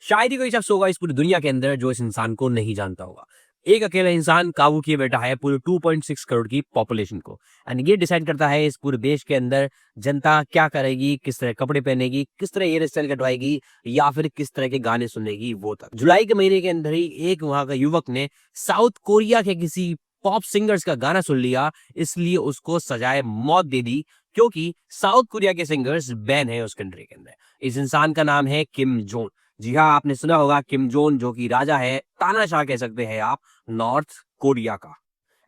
शायद ही कोई शख्स होगा इस पूरी दुनिया के अंदर जो इस इंसान को नहीं जानता होगा। एक अकेला इंसान काबू किए बैठा है पूरे 2.6 करोड़ की पॉपुलेशन को। एंड ये डिसाइड करता है इस पूरे देश के अंदर जनता क्या करेगी, किस तरह कपड़े पहनेगी, किस तरह हेयर स्टाइल कटवाएगी या फिर किस तरह के गाने सुनेगी। वो तक जुलाई के महीने के अंदर ही एक वहां का युवक ने साउथ कोरिया के किसी पॉप सिंगर्स का गाना सुन लिया, इसलिए उसको सजाए मौत दे दी, क्योंकि साउथ कोरिया के सिंगर्स बैन है उस कंट्री के अंदर। इस इंसान का नाम है किम जोन। जी हाँ, आपने सुना होगा किम जोन, जो कि राजा है, तानाशाह कह सकते हैं आप, नॉर्थ कोरिया का।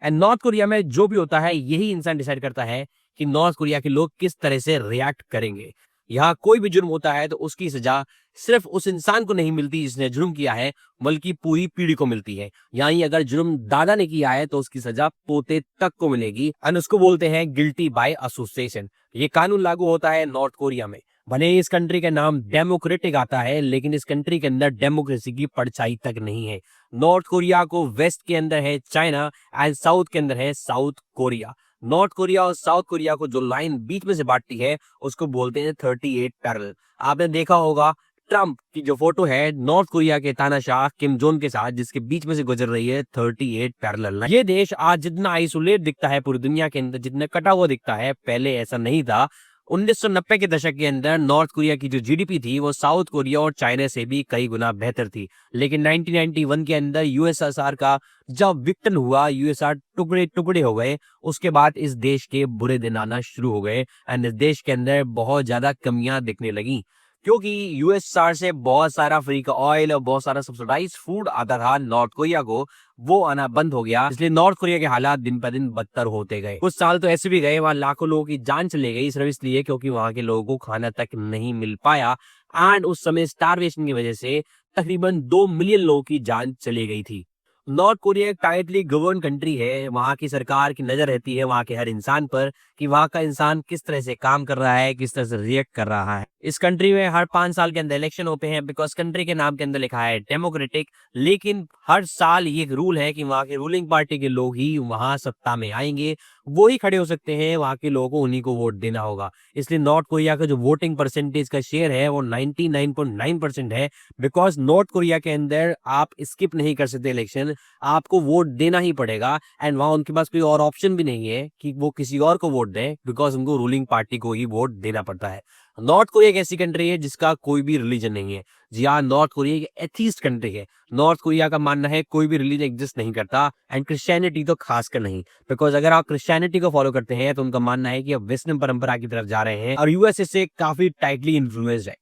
एंड नॉर्थ कोरिया में जो भी होता है यही इंसान डिसाइड करता है कि नॉर्थ कोरिया के लोग किस तरह से रिएक्ट करेंगे। यहाँ कोई भी जुर्म होता है तो उसकी सजा सिर्फ उस इंसान को नहीं मिलती जिसने जुर्म किया है, बल्कि पूरी पीढ़ी को मिलती है। यहाँ अगर जुर्म दादा ने किया है तो उसकी सजा पोते तक को मिलेगी। एंड उसको बोलते हैं गिल्टी बाय एसोसिएशन। ये कानून लागू होता है नॉर्थ कोरिया में। भले इस कंट्री का नाम डेमोक्रेटिक आता है, लेकिन इस कंट्री के अंदर डेमोक्रेसी की परछाई तक नहीं है। नॉर्थ कोरिया को वेस्ट के अंदर है चाइना एंड साउथ के अंदर है साउथ कोरिया। नॉर्थ कोरिया और साउथ कोरिया को जो लाइन बीच में से बांटती है उसको बोलते हैं 38 पैरेलल। आपने देखा होगा ट्रंप की जो फोटो है नॉर्थ कोरिया के तानाशाह किम जोन के साथ, जिसके बीच में से गुजर रही है 38 पैरेलल। ये देश आज जितना आइसोलेट दिखता है पूरी दुनिया के अंदर, जितना कटा हुआ दिखता है, पहले ऐसा नहीं था। 1990 के दशक के अंदर नॉर्थ कोरिया की जो जीडीपी थी वो साउथ कोरिया और चाइना से भी कई गुना बेहतर थी। लेकिन 1991 के अंदर यूएसएसआर का जब विघटन हुआ, यूएसआर टुकड़े टुकड़े हो गए, उसके बाद इस देश के बुरे दिन आना शुरू हो गए एंड इस देश के अंदर बहुत ज्यादा कमियां दिखने लगी, क्योंकि यूएसएसआर से बहुत सारा फ्री का ऑयल और बहुत सारा सब्सिडाइज फूड आता था नॉर्थ कोरिया को, वो आना बंद हो गया। इसलिए नॉर्थ कोरिया के हालात दिन पर दिन बदतर होते गए। कुछ साल तो ऐसे भी गए वहां लाखों लोगों की जान चली गई, सिर्फ इसलिए क्योंकि वहां के लोगों को खाना तक नहीं मिल पाया। एंड उस समय स्टारवेशन की वजह से तकरीबन 2 मिलियन लोगों की जान चली गई थी। नॉर्थ कोरिया एक टाइटली गवर्न कंट्री है। वहां की सरकार की नजर रहती है वहां के हर इंसान पर कि वहां का इंसान किस तरह से काम कर रहा है, किस तरह से रिएक्ट कर रहा है। इस कंट्री में हर 5 साल के अंदर इलेक्शन होते हैं, बिकॉज कंट्री के नाम के अंदर लिखा है डेमोक्रेटिक। लेकिन हर साल ये एक रूल है कि वहां के रूलिंग पार्टी के लोग ही वहां सत्ता में आएंगे, वो ही खड़े हो सकते हैं, वहां के लोगों को उन्हीं को वोट देना होगा। इसलिए नॉर्थ कोरिया का जो वोटिंग परसेंटेज का शेयर है वो 99.9% है, बिकॉज नॉर्थ कोरिया के अंदर आप स्किप नहीं कर सकते इलेक्शन, आपको वोट देना ही पड़ेगा। एंड वहां उनके पास कोई और ऑप्शन भी नहीं है कि वो किसी और को वोट दें, बिकॉज उनको रूलिंग पार्टी को ही वोट देना पड़ता है। नॉर्थ कोरिया एक ऐसी कंट्री है जिसका कोई भी रिलीजन नहीं है। जी हाँ, नॉर्थ कोरिया एक एथीस्ट कंट्री है। नॉर्थ कोरिया का मानना है कोई भी रिलीजन एग्जिस्ट नहीं करता, एंड क्रिश्चियनिटी तो खासकर नहीं, बिकॉज अगर आप क्रिश्चियनिटी को फॉलो करते हैं तो उनका मानना है कि अब वेस्टर्न परंपरा की तरफ जा रहे हैं और यूएसए से काफी टाइटली इन्फ्लुएंस्ड है।